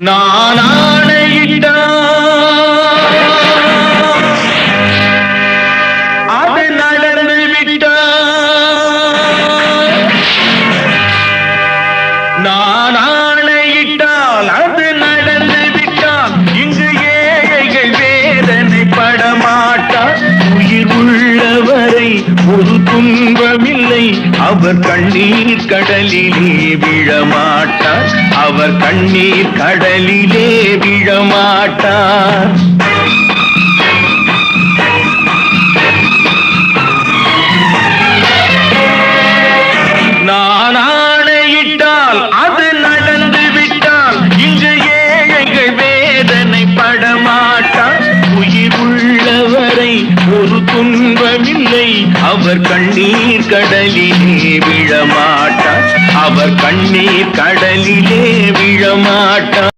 நான் ஆணையிட்டால் அது நடந்து விட்டால், நான் ஆணையிட்டால் அது நடந்து விட்டால், இங்கு ஏழைகள் வேதனை படமாட்டார். உயிர் உள்ளவரை ஒரு துன்பமில்லை, அவர் கண்ணீர் கடலிலே விழமாட்டார், அவர் கண்ணீர் கடலிலே விழமாட்டார். நான் ஆணையிட்டால் அது நடந்து விட்டால், இங்கு ஏழைகள் வேதனை படமாட்டார். உயிர் உள்ளவரை ஒரு துன்பமில்லை, அவர் கண்ணீர் கடலிலே விழமாட்டார், அவர் கண்ணீர் கடலிலே விழமாட்டார்.